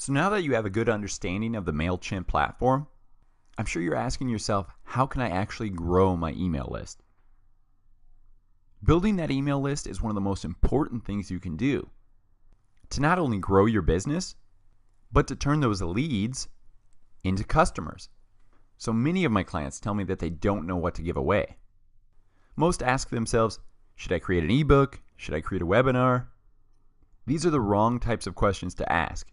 So now that you have a good understanding of the MailChimp platform, I'm sure you're asking yourself, how can I actually grow my email list? Building that email list is one of the most important things you can do to not only grow your business, but to turn those leads into customers. So many of my clients tell me that they don't know what to give away. Most ask themselves, should I create an ebook? Should I create a webinar? These are the wrong types of questions to ask.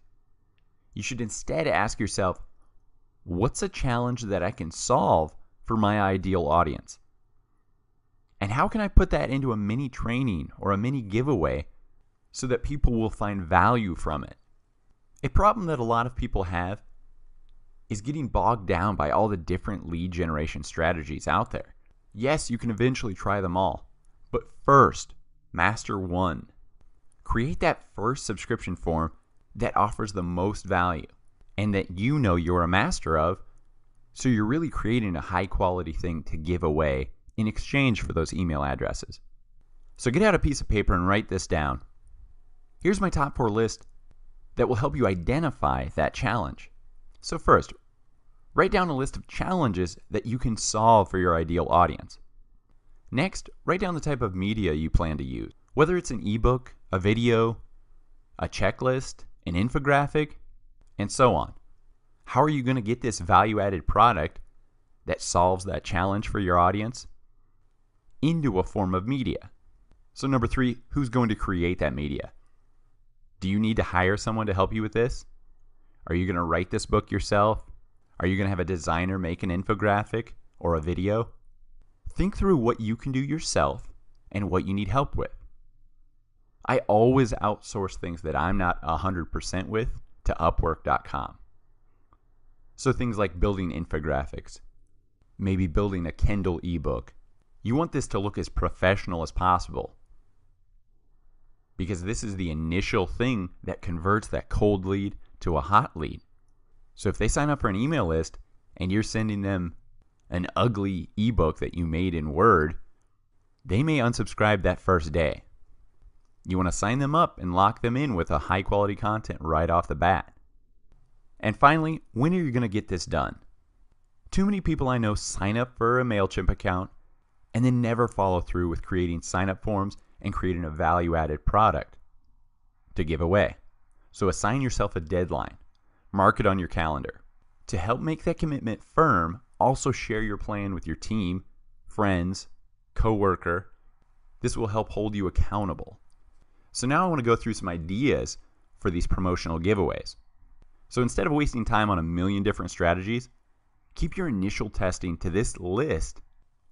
You should instead ask yourself, what's a challenge that I can solve for my ideal audience? And how can I put that into a mini training or a mini giveaway so that people will find value from it? A problem that a lot of people have is getting bogged down by all the different lead generation strategies out there. Yes, you can eventually try them all, but first, master one. Create that first subscription form that offers the most value and that you know you're a master of, so you're really creating a high quality thing to give away in exchange for those email addresses. So get out a piece of paper and write this down. Here's my top 4 list that will help you identify that challenge. So first, write down a list of challenges that you can solve for your ideal audience. Next, write down the type of media you plan to use, whether it's an ebook, a video, a checklist, an infographic, and so on. How are you going to get this value-added product that solves that challenge for your audience into a form of media? So number 3, who's going to create that media? Do you need to hire someone to help you with this? Are you going to write this book yourself? Are you going to have a designer make an infographic or a video? Think through what you can do yourself and what you need help with. I always outsource things that I'm not 100% with to Upwork.com. So things like building infographics, maybe building a Kindle ebook. You want this to look as professional as possible, because this is the initial thing that converts that cold lead to a hot lead. So if they sign up for an email list and you're sending them an ugly ebook that you made in Word, they may unsubscribe that first day. You want to sign them up and lock them in with a high quality content right off the bat. And finally, when are you going to get this done? Too many people I know sign up for a MailChimp account and then never follow through with creating sign up forms and creating a value-added product to give away. So assign yourself a deadline. Mark it on your calendar. To help make that commitment firm, also share your plan with your team, friends, coworker. This will help hold you accountable. So now I want to go through some ideas for these promotional giveaways. So instead of wasting time on a million different strategies, keep your initial testing to this list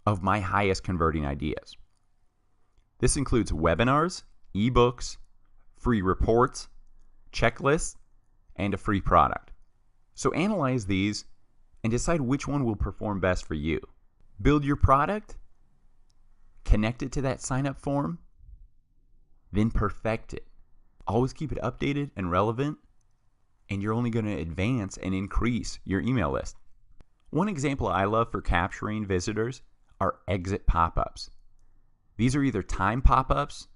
of my highest converting ideas. This includes webinars, ebooks, free reports, checklists, and a free product. So analyze these and decide which one will perform best for you. Build your product, connect it to that sign-up form, then perfect it. Always keep it updated and relevant, and you're only going to advance and increase your email list. One example I love for capturing visitors are exit pop-ups. These are either time pop-ups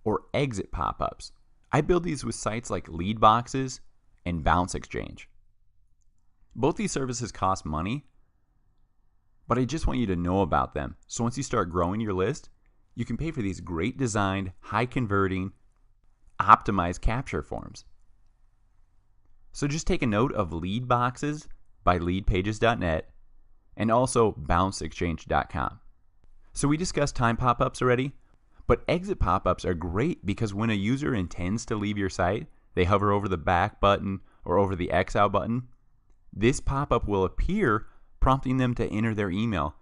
or exit pop-ups. I build these with sites like Leadboxes and Bounce Exchange. Both these services cost money, but I just want you to know about them. So once you start growing your list, you can pay for these great designed, high converting, optimized capture forms. So just take a note of Leadboxes by leadpages.net and also bounceexchange.com. So we discussed time pop-ups already, but exit pop-ups are great because when a user intends to leave your site, they hover over the back button or over the X out button, this pop-up will appear prompting them to enter their email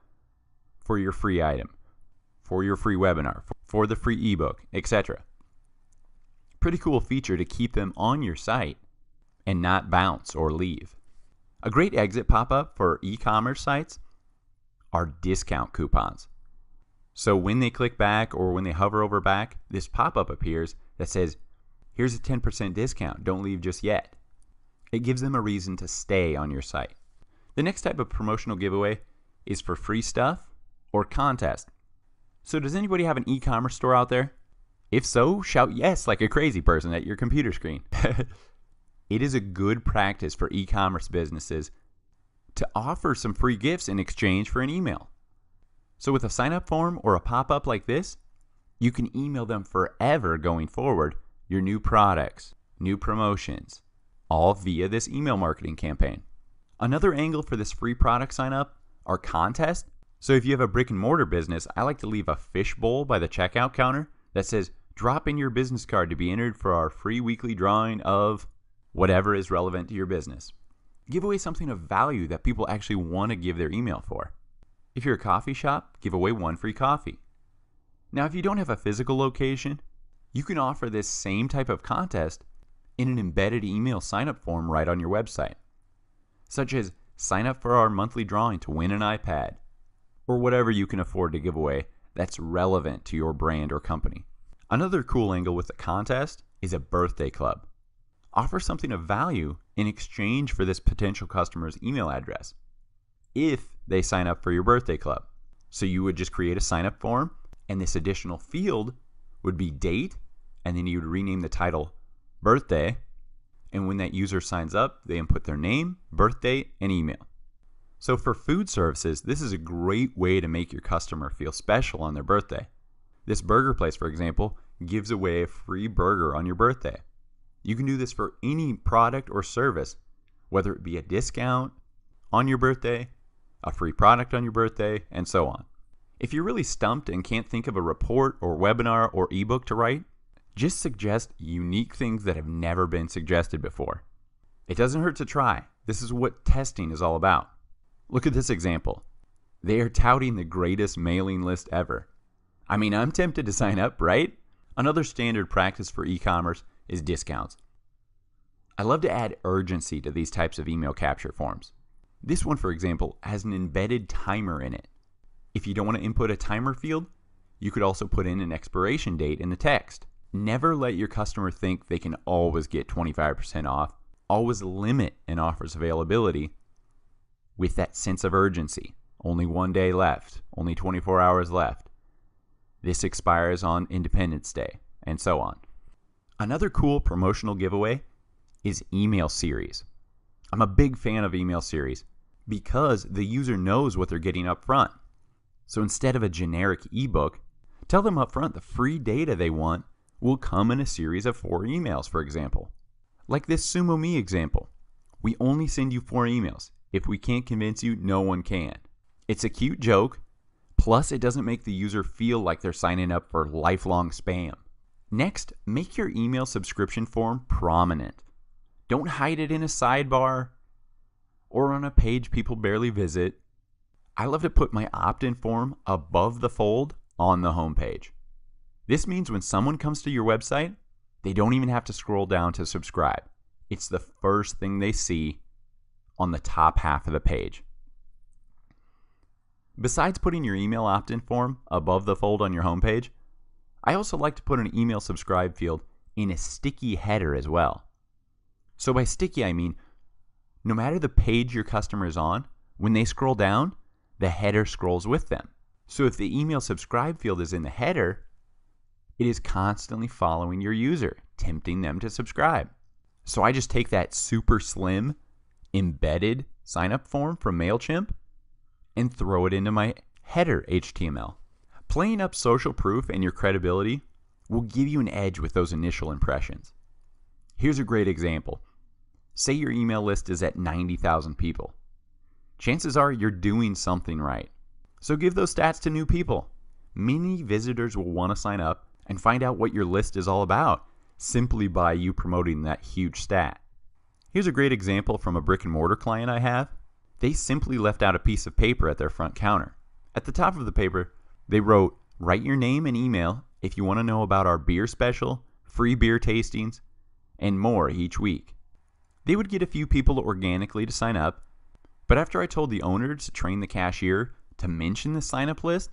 for your free item, for your free webinar, for the free ebook, etc. Pretty cool feature to keep them on your site and not bounce or leave. A great exit pop-up for e-commerce sites are discount coupons. So when they click back or when they hover over back, this pop-up appears that says, here's a 10% discount, don't leave just yet. It gives them a reason to stay on your site. The next type of promotional giveaway is for free stuff or contest. So does anybody have an e-commerce store out there? If so, shout yes like a crazy person at your computer screen. it is a good practice for e-commerce businesses to offer some free gifts in exchange for an email. So with a sign-up form or a pop-up like this, you can email them forever going forward your new products, new promotions, all via this email marketing campaign. Another angle for this free product sign-up are contests. So if you have a brick and mortar business, I like to leave a fishbowl by the checkout counter that says, drop in your business card to be entered for our free weekly drawing of whatever is relevant to your business. Give away something of value that people actually want to give their email for. If you're a coffee shop, give away one free coffee. Now, if you don't have a physical location, you can offer this same type of contest in an embedded email sign-up form right on your website, such as sign up for our monthly drawing to win an iPad, or whatever you can afford to give away that's relevant to your brand or company. Another cool angle with the contest is a birthday club. Offer something of value in exchange for this potential customer's email address if they sign up for your birthday club. So you would just create a sign-up form, and this additional field would be date, and then you would rename the title birthday, and when that user signs up, they input their name, birth date, and email. So for food services, this is a great way to make your customer feel special on their birthday. This burger place, for example, gives away a free burger on your birthday. You can do this for any product or service, whether it be a discount on your birthday, a free product on your birthday, and so on. If you're really stumped and can't think of a report or webinar or ebook to write, just suggest unique things that have never been suggested before. It doesn't hurt to try. This is what testing is all about. Look at this example. They are touting the greatest mailing list ever. I mean, I'm tempted to sign up, right? Another standard practice for e-commerce is discounts. I love to add urgency to these types of email capture forms. This one, for example, has an embedded timer in it. If you don't want to input a timer field, you could also put in an expiration date in the text. Never let your customer think they can always get 25% off. Always limit an offer's availability with that sense of urgency. Only one day left, only 24 hours left. This expires on Independence Day, and so on. Another cool promotional giveaway is email series. I'm a big fan of email series because the user knows what they're getting up front. So instead of a generic ebook, tell them up front the free data they want will come in a series of 4 emails, for example. Like this Sumo Me example. We only send you 4 emails. If we can't convince you, no one can. It's a cute joke, plus it doesn't make the user feel like they're signing up for lifelong spam. Next, make your email subscription form prominent. Don't hide it in a sidebar or on a page people barely visit. I love to put my opt-in form above the fold on the homepage. This means when someone comes to your website, they don't even have to scroll down to subscribe. It's the first thing they see on the top half of the page. Besides putting your email opt-in form above the fold on your homepage, I also like to put an email subscribe field in a sticky header as well. So by sticky, I mean no matter the page your customer is on, when they scroll down, the header scrolls with them. So if the email subscribe field is in the header, it is constantly following your user, tempting them to subscribe. So I just take that super slim embedded sign-up form from MailChimp and throw it into my header HTML. Playing up social proof and your credibility will give you an edge with those initial impressions. Here's a great example. Say your email list is at 90,000 people. Chances are you're doing something right. So give those stats to new people. Many visitors will want to sign up and find out what your list is all about simply by you promoting that huge stat. Here's a great example from a brick and mortar client I have. They simply left out a piece of paper at their front counter. At the top of the paper, they wrote, "Write your name and email if you want to know about our beer special, free beer tastings, and more each week." They would get a few people organically to sign up, but after I told the owner to train the cashier to mention the sign-up list,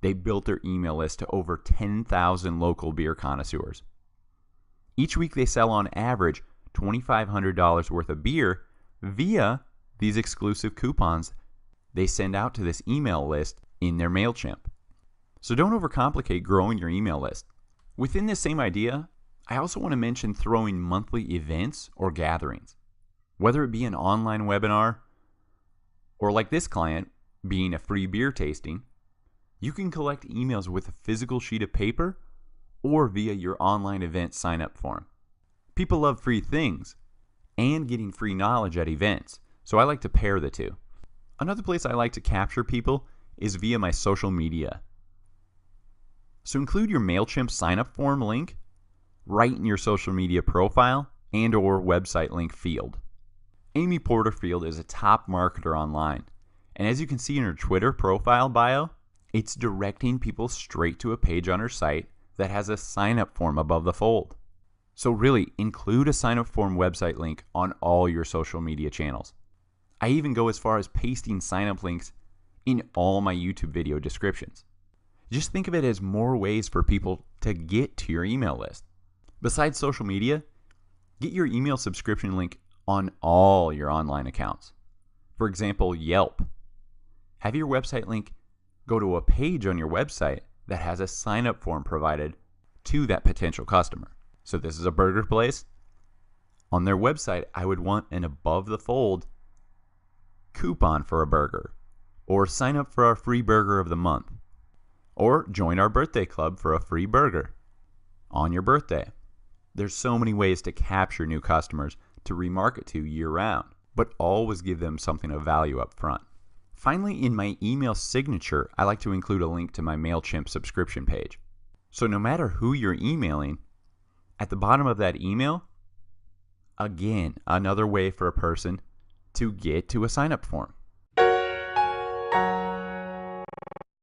they built their email list to over 10,000 local beer connoisseurs. Each week they sell on average $2,500 worth of beer via these exclusive coupons they send out to this email list in their MailChimp. So don't overcomplicate growing your email list. Within this same idea, I also want to mention throwing monthly events or gatherings, whether it be an online webinar or like this client being a free beer tasting. You can collect emails with a physical sheet of paper or via your online event sign-up form. People love free things and getting free knowledge at events, so I like to pair the two. Another place I like to capture people is via my social media. So include your MailChimp sign-up form link right in your social media profile and or website link field. Amy Porterfield is a top marketer online, and as you can see in her Twitter profile bio, it's directing people straight to a page on her site that has a sign-up form above the fold. So really, include a sign-up form website link on all your social media channels. I even go as far as pasting sign-up links in all my YouTube video descriptions. Just think of it as more ways for people to get to your email list. Besides social media, get your email subscription link on all your online accounts. For example, Yelp. Have your website link go to a page on your website that has a sign-up form provided to that potential customer. So this is a burger place. On their website, I would want an above-the-fold coupon for a burger, or sign up for our free burger of the month, or join our birthday club for a free burger on your birthday. There's so many ways to capture new customers to remarket to year-round, but always give them something of value up front. Finally, in my email signature, I like to include a link to my MailChimp subscription page. So no matter who you're emailing, at the bottom of that email, again, another way for a person to get to a sign-up form.